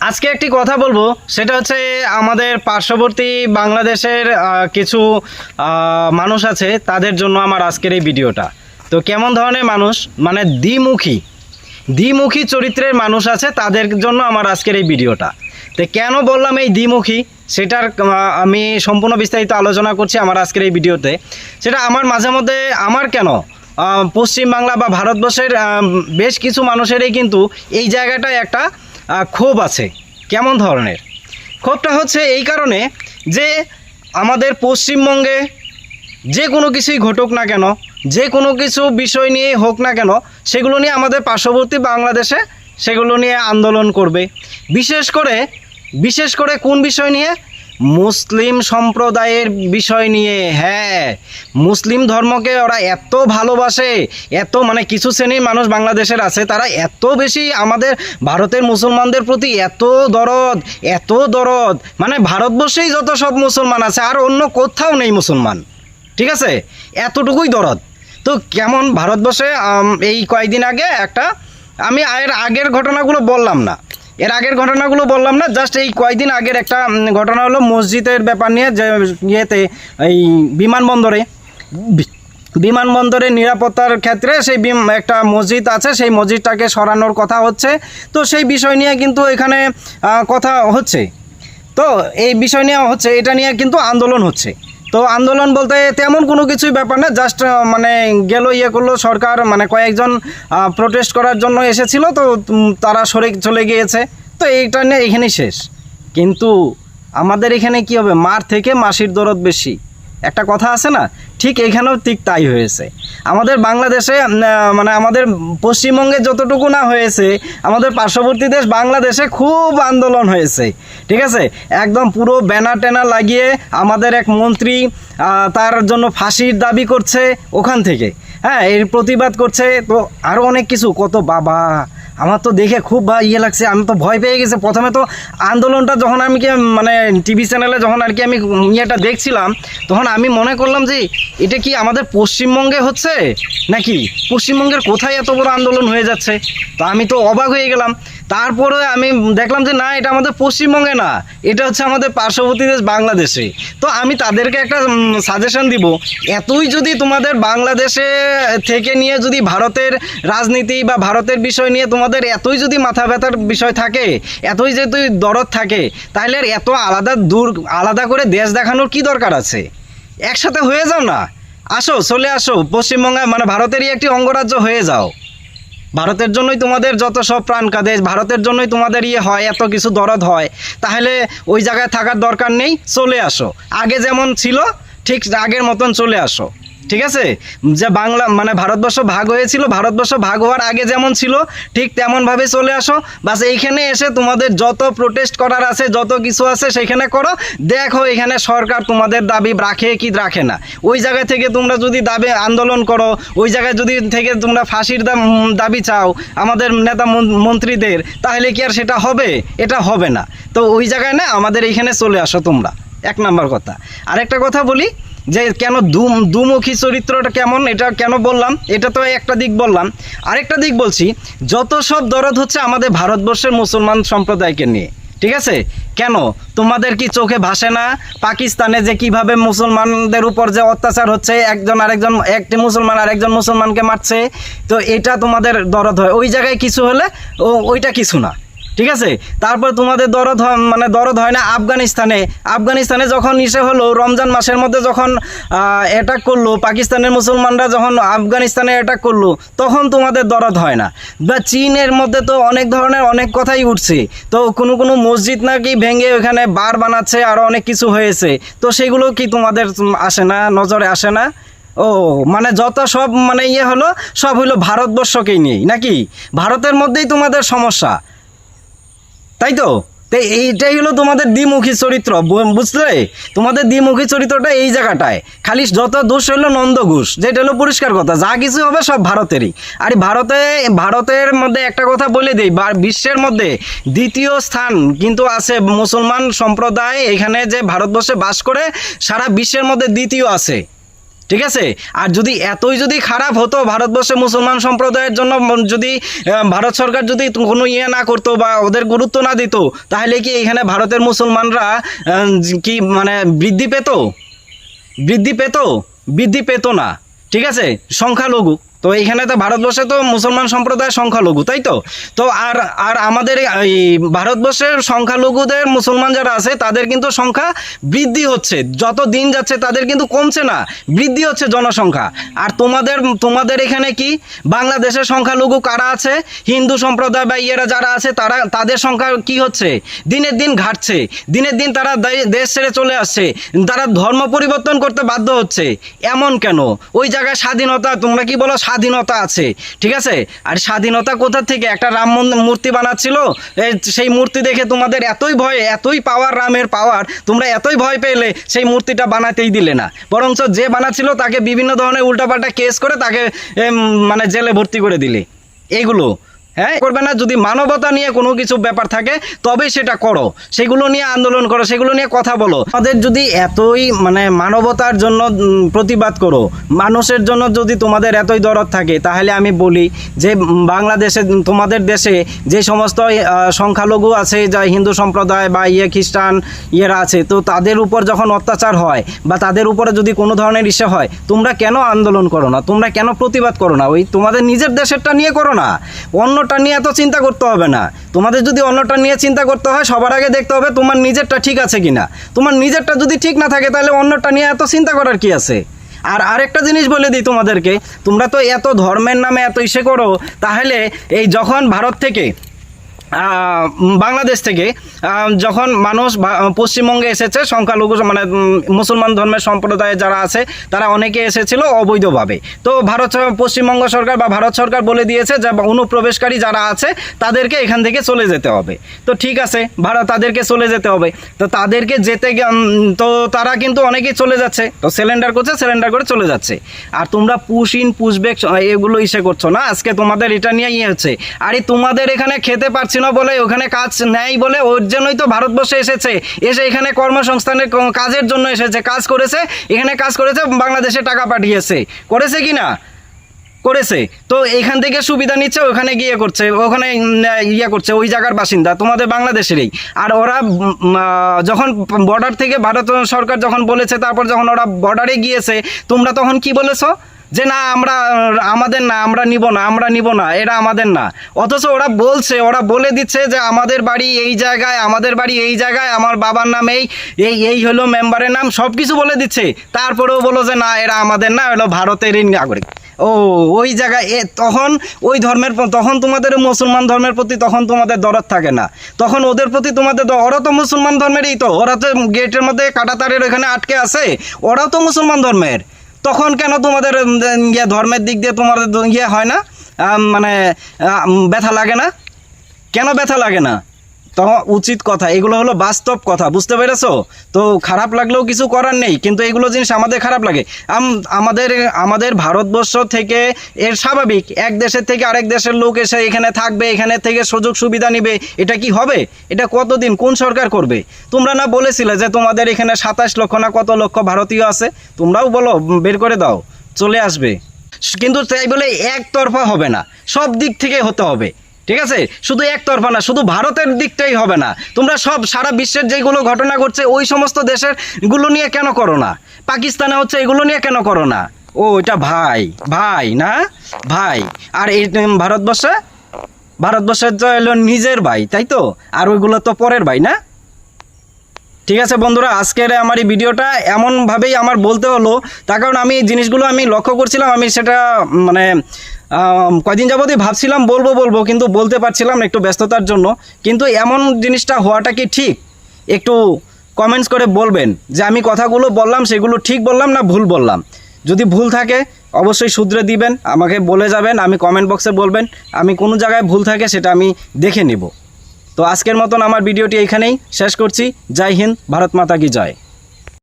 আজকে একটি কথা বলবো, সেটা হচ্ছে আমাদের পার্শ্ববর্তী বাংলাদেশের কিছু মানুষ আছে, তাদের জন্য আমার আজকের এই ভিডিওটা। তো কেমন ধরনের মানুষ, মানে দ্বিমুখী চরিত্রের মানুষ আছে, তাদের জন্য আমার আজকের এই ভিডিওটা। তো কেন বললাম এই দ্বিমুখী, সেটার আমি সম্পূর্ণ বিস্তারিত আলোচনা করছি আমার আজকের এই ভিডিওতে। সেটা আমার মাঝে মধ্যে আমার কেন পশ্চিমবাংলা বা ভারতবর্ষের বেশ কিছু মানুষেরই কিন্তু এই জায়গাটায় একটা ক্ষোভ আছে। কেমন ধরনের ক্ষোভটা হচ্ছে এই কারণে যে আমাদের পশ্চিমবঙ্গে যে কোনো কিছুই ঘটুক না কেন, যে কোনো কিছু বিষয় নিয়ে হোক না কেন, সেগুলো নিয়ে আমাদের পার্শ্ববর্তী বাংলাদেশে সেগুলো নিয়ে আন্দোলন করবে। বিশেষ করে কোন বিষয় নিয়ে? মুসলিম সম্প্রদায়ের বিষয় নিয়ে। হ্যাঁ, মুসলিম ধর্মকে ওরা এত ভালোবাসে, এত মানে কিছু শ্রেণীর মানুষ বাংলাদেশের আছে, তারা এত বেশি আমাদের ভারতের মুসলমানদের প্রতি এত দরদ, মানে ভারতবর্ষেই যত সব মুসলমান আছে আর অন্য কোথাও নেই মুসলমান, ঠিক আছে, এতটুকুই দরদ। তো কেমন ভারতবর্ষে এই কয়েকদিন আগে একটা, আমি আগের ঘটনাগুলো বললাম না, জাস্ট এই কয়েকদিন আগের একটা ঘটনা হলো মসজিদের ব্যাপার নিয়ে, যে ইয়েতে এই বিমানবন্দরে নিরাপত্তার ক্ষেত্রে সেই একটা মসজিদ আছে, সেই মসজিদটাকে সরানোর কথা হচ্ছে। তো সেই বিষয় নিয়ে কিন্তু এখানে কথা হচ্ছে, তো এই বিষয় নিয়ে হচ্ছে, এটা নিয়ে কিন্তু আন্দোলন হচ্ছে। তো আন্দোলন বলতে তেমন কোনো কিছুই ব্যাপার না, জাস্ট মানে করলো সরকার, মানে কয়েকজন প্রোটেস্ট করার জন্য এসেছিল, তো তারা চলে গিয়েছে। তো এইটা নিয়ে এখানেই শেষ। কিন্তু আমাদের এখানে কি হবে? মার থেকে মাসির দরদ বেশি, একটা কথা আছে না, ঠিক এখানেও ঠিক তাই হয়েছে। আমাদের বাংলাদেশে মানে আমাদের পশ্চিমবঙ্গে যতটুকু না হয়েছে, আমাদের পার্শ্ববর্তী দেশ বাংলাদেশে খুব আন্দোলন হয়েছে, ঠিক আছে। একদম পুরো ব্যানার ট্যানার লাগিয়ে আমাদের এক মন্ত্রী তার জন্য ফাঁসির দাবি করছে ওখান থেকে, হ্যাঁ, এর প্রতিবাদ করছে। তো আরও অনেক কিছু, কত বাবা, আমার তো দেখে খুব ইয়ে লাগছে, আমি তো ভয় পেয়ে গেছি। প্রথমে তো আন্দোলনটা যখন আমি মানে টিভি চ্যানেলে যখন আর কি আমি ইয়েটা দেখছিলাম, তখন আমি মনে করলাম যে এটা কি আমাদের পশ্চিমবঙ্গে হচ্ছে নাকি, পশ্চিমবঙ্গের কোথায় এত বড় আন্দোলন হয়ে যাচ্ছে। তো আমি তো অবাক হয়ে গেলাম। তারপরে আমি দেখলাম যে না, এটা আমাদের পশ্চিমবঙ্গে না, এটা হচ্ছে আমাদের পার্শ্ববর্তী দেশ বাংলাদেশে। তো আমি তাদেরকে একটা সাজেশন দিব, এতই যদি তোমাদের বাংলাদেশে থেকে নিয়ে যদি ভারতের রাজনীতি বা ভারতের বিষয় নিয়ে তোমাদের এতই যদি মাথা ব্যথার বিষয় থাকে, এতই যদি দরদ থাকে, তাহলে আর এত আলাদা করে দেশ দেখানোর কি দরকার আছে? একসাথে হয়ে যাও না, চলে আসো পশ্চিমবঙ্গে, মানে ভারতেরই একটি অঙ্গরাজ্য হয়ে যাও। ভারতের জন্যই তোমাদের যত সব প্রাণ কাঁদে, ভারতের জন্যই তোমাদের হয়, এত কিছু দরদ হয়। তাহলে ওই জায়গায় থাকার দরকার নেই, চলে আসো, আগে যেমন ছিল ঠিক আগের মতন চলে আসো, ঠিক আছে। যে বাংলা মানে ভারতবর্ষ ভাগ হয়েছিল, ভারতবর্ষ ভাগ হওয়ার আগে যেমন ছিল ঠিক তেমনভাবে চলে আসো। বাস এইখানে এসে তোমাদের যত প্রোটেস্ট করার আছে, যত কিছু আছে সেখানে করো, দেখো এখানে সরকার তোমাদের দাবি রাখে কি রাখে না। ওই জায়গা থেকে তোমরা যদি দাবি আন্দোলন করো, ওই জায়গায় যদি থেকে তোমরা ফাঁসির দাবি চাও আমাদের নেতা মন্ত্রীদের, তাহলে কি আর সেটা হবে? এটা হবে না। তো ওই জায়গায় না, আমাদের এইখানে চলে আসো তোমরা, এক নাম্বার কথা। আরেকটা কথা বলি, যে কেন দুমুখী চরিত্রটা কেমন, এটা কেন বললাম, এটা তো একটা দিক বললাম। আরেকটা দিক বলছি, যত সব দরদ হচ্ছে আমাদের ভারতবর্ষের মুসলমান সম্প্রদায়কে নিয়ে, ঠিক আছে। কেন তোমাদের কি চোখে ভাসে না পাকিস্তানে যে কিভাবে মুসলমানদের উপর যে অত্যাচার হচ্ছে, একটি মুসলমান আর একজন মুসলমানকে মারছে? তো এটা তোমাদের দরদ হয়, ওই জায়গায় কিছু হলে ওইটা কিছু না, ঠিক আছে। তারপর তোমাদের দরদ হয় না আফগানিস্তানে যখন হলো রমজান মাসের মধ্যে, যখন অ্যাটাক করলো পাকিস্তানের মুসলমানরা, যখন আফগানিস্তানে অ্যাটাক করলো, তখন তোমাদের দরদ হয় না। বা চীনের মধ্যে তো অনেক ধরনের অনেক কথাই উঠছে, তো কোনো মসজিদ নাকি ভেঙে ওখানে বার বানাচ্ছে, আরও অনেক কিছু হয়েছে। তো সেগুলো কি তোমাদের আসে না, নজরে আসে না? ও মানে যত সব মানে হলো, সব হলো ভারতবর্ষকেই নিয়েই নাকি, ভারতের মধ্যেই তোমাদের সমস্যা, তাই তো। এইটাই হলো তোমাদের দ্বিমুখী চরিত্র, বুঝলে? তোমাদের দ্বিমুখী চরিত্রটা এই জায়গাটায়, খালি যত দোষ হলো নন্দ ঘোষ, যেটা হলো পরিষ্কার কথা, যা কিছু হবে সব ভারতেরই। আর ভারতের মধ্যে একটা কথা বলে দিই, বিশ্বের মধ্যে দ্বিতীয় স্থান কিন্তু আছে মুসলমান সম্প্রদায়, এখানে যে ভারতবর্ষে বাস করে, সারা বিশ্বের মধ্যে দ্বিতীয় আছে, ঠিক আছে। আর যদি এতই যদি খারাপ হতো ভারতবর্ষে মুসলমান সম্প্রদায়ের জন্য, যদি ভারত সরকার যদি কোনো না করতো বা ওদের গুরুত্ব না দিত, তাহলে কি এখানে ভারতের মুসলমানরা কি মানে বৃদ্ধি পেত? বৃদ্ধি পেত না। ঠিক আছে, সংখ্যালঘু তো এইখানে তো ভারতবর্ষে তো মুসলমান সম্প্রদায়ের সংখ্যালঘু, তাই তো। তো আর আমাদের এই ভারতবর্ষের সংখ্যালঘুদের মুসলমান যারা আছে তাদের কিন্তু সংখ্যা বৃদ্ধি হচ্ছে, যত দিন যাচ্ছে তাদের কিন্তু কমছে না, বৃদ্ধি হচ্ছে জনসংখ্যা। আর তোমাদের এখানে কি বাংলাদেশের সংখ্যালঘু কারা আছে? হিন্দু সম্প্রদায় বা ইয়েরা যারা আছে তাদের সংখ্যা কি হচ্ছে? দিনের দিন ঘাটছে, দিনের দিন তারা দেশ ছেড়ে চলে আসছে, তারা ধর্ম পরিবর্তন করতে বাধ্য হচ্ছে। এমন কেন? ওই জায়গায় স্বাধীনতা, তোমরা কি বলো স্বাধীনতা আছে, ঠিক আছে। আর স্বাধীনতা কোথা থেকে? একটা রাম মূর্তি বানাচ্ছিল, সেই মূর্তি দেখে তোমাদের এতই ভয়, এতই পাওয়ার, রামের পাওয়ার, তোমরা এতই ভয় পেলে সেই মূর্তিটা বানাতেই দিলে না, বরঞ্চ যে বানাচ্ছিল তাকে বিভিন্ন ধরনের উল্টাপাল্টা কেস করে তাকে মানে জেলে ভর্তি করে দিলে। এইগুলো হ্যাঁ করবে না। যদি মানবতা নিয়ে কোনো কিছু ব্যাপার থাকে তবেই সেটা করো, সেগুলো নিয়ে আন্দোলন করো, সেগুলো নিয়ে কথা বলো। আমাদের যদি এতই মানে মানবতার জন্য প্রতিবাদ করো, মানুষের জন্য যদি তোমাদের এতই দরদ থাকে, তাহলে আমি বলি যে বাংলাদেশে, তোমাদের দেশে যে সমস্ত সংখ্যালঘু আছে, যা হিন্দু সম্প্রদায় বা খ্রিস্টান ইয়েরা আছে, তো তাদের উপর যখন অত্যাচার হয় বা তাদের উপরে যদি কোনো ধরনের ইস্যু হয়, তোমরা কেন আন্দোলন করো না? তোমরা কেন প্রতিবাদ করো না? ওই তোমাদের নিজের দেশেরটা নিয়ে করো না, অন্যটা নিয়ে এত চিন্তা করতে হবে না। তোমাদের যদি অন্যটা নিয়ে চিন্তা করতে হয়, সবার আগে দেখতে হবে তোমার নিজেরটা ঠিক আছে কিনা। তোমার নিজেরটা যদি ঠিক না থাকে, তাহলে অন্যটা নিয়ে এত চিন্তা করার কি আছে? আর আরেকটা জিনিস বলে দিই তোমাদেরকে, তোমরা তো এত ধর্মের নামে এত ইসে করো, তাহলে এই যখন ভারত থেকে বাংলাদেশ থেকে যখন মানুষ পশ্চিমবঙ্গে এসেছে, সংখ্যালঘু মানে মুসলমান ধর্মের সম্প্রদায়ে যারা আছে তারা অনেকে এসেছিল অবৈধভাবে। তো পশ্চিমবঙ্গ সরকার বা ভারত সরকার বলে দিয়েছে যে অনুপ্রবেশকারী যারা আছে তাদেরকে এখান থেকে চলে যেতে হবে। তো ঠিক আছে, তাদেরকে চলে যেতে হবে। তো তাদেরকে তো তারা কিন্তু অনেকেই চলে যাচ্ছে, তো সিলিন্ডার করে চলে যাচ্ছে। আর তোমরা পুশ ইন পুশ ব্যাক এগুলো ইসে করছো না। আজকে তোমাদের এটা নিয়ে হচ্ছে, আরে তোমাদের এখানে খেতে পারছি না বলে, ওখানে কাজ নেই বলে, ওর জন্যই তো ভারতবর্ষে এসেছে, এসে এখানে কর্মসংস্থানের কাজের জন্য এসেছে, কাজ করেছে, এখানে কাজ করেছে, বাংলাদেশে টাকা পাঠিয়েছে, করেছে কি না? করেছে। তো এখান থেকে সুবিধা নিচ্ছে, ওখানে গিয়ে করছে, ওখানে করছে, ওই জায়গার বাসিন্দা তোমাদের বাংলাদেশেরই। আর ওরা যখন বর্ডার থেকে ভারত সরকার যখন বলেছে, তারপর যখন ওরা বর্ডারে গিয়েছে, তোমরা তখন কি বলেছো? যে না, আমাদের না, আমরা নিব না, এরা আমাদের না। অথচ ওরা বলে দিচ্ছে যে আমাদের বাড়ি এই জায়গায়, আমাদের বাড়ি এই জায়গায়, আমার বাবার নাম এই হলো, মেম্বারের নাম, সব কিছু বলে দিচ্ছে। তারপরেও বলো যে না, এরা আমাদের না, হলো ভারতেরই নাগরিক। ওই জায়গায় তখন ওই ধর্মের, তখন তোমাদের মুসলমান ধর্মের প্রতি তখন তোমাদের দরদ থাকে না, তখন ওদের প্রতি তোমাদের, ওরা তো মুসলমান ধর্মেরই, তো ওরা তো গেটের মধ্যে কাঁটাতারের ওখানে আটকে আছে, ওরাও তো মুসলমান ধর্মের। তখন কেন তোমাদের ধর্মের দিক দিয়ে তোমাদের হয় না, মানে ব্যথা লাগে না? কেন ব্যথা লাগে না? তো উচিত কথা, এগুলো হলো বাস্তব কথা, বুঝতে পেরেছো? তো খারাপ লাগলেও কিছু করার নেই, কিন্তু এগুলো জিনিস আমাদের খারাপ লাগে। আমাদের ভারতবর্ষ থেকে এর স্বাভাবিক, এক দেশের থেকে আরেক দেশের লোক এসে এখানে থাকবে, এখানে থেকে সুযোগ সুবিধা নিবে, এটা কি হবে? এটা কতদিন কোন সরকার করবে? তোমরা না বলেছিলে যে তোমাদের এখানে 27 লক্ষ না কত লক্ষ ভারতীয় আছে? তোমরাও বলো, বের করে দাও, চলে আসবে। কিন্তু তাই বলে একতরফা হবে না, সব দিক থেকে হতে হবে, ঠিক আছে? শুধু একতরফা না, শুধু ভারতের দিকটাই হবে না। তোমরা সব সারা বিশ্বের যেগুলো ঘটনা ঘটছে ওই সমস্ত দেশের গুলো নিয়ে কেন করো না? পাকিস্তানে হচ্ছে, এগুলো নিয়ে কেন করো না? এটা ভাই না ভাই। আর এই ভারতবর্ষের তো এলো নিজের ভাই, তাই তো? আর ওইগুলো তো পরের ভাই না? ঠিক আছে বন্ধুরা, আজকের আমার এই ভিডিওটা এমনভাবেই আমার বলতে হলো, তার কারণ আমি এই জিনিসগুলো আমি লক্ষ্য করছিলাম, আমি সেটা মানে কয়দিন যাবতই ভাবছিলাম বলবো, কিন্তু বলতে পারছিলাম না একটু ব্যস্ততার জন্য। কিন্তু এমন জিনিসটা হওয়াটা কি ঠিক? একটু কমেন্টস করে বলবেন যে আমি কথাগুলো বললাম সেগুলো ঠিক বললাম না ভুল বললাম। যদি ভুল থাকে অবশ্যই শুধরে দিবেন, আমাকে বলে যাবেন, আমি কমেন্ট বক্সে বলবেন। আমি কোনো জায়গায় ভুল থাকে সেটা আমি দেখে নিব। তো আজকের মতন আমার ভিডিওটি এইখানেই শেষ করছি। জয় হিন্দ, ভারত মাতা কি জয়।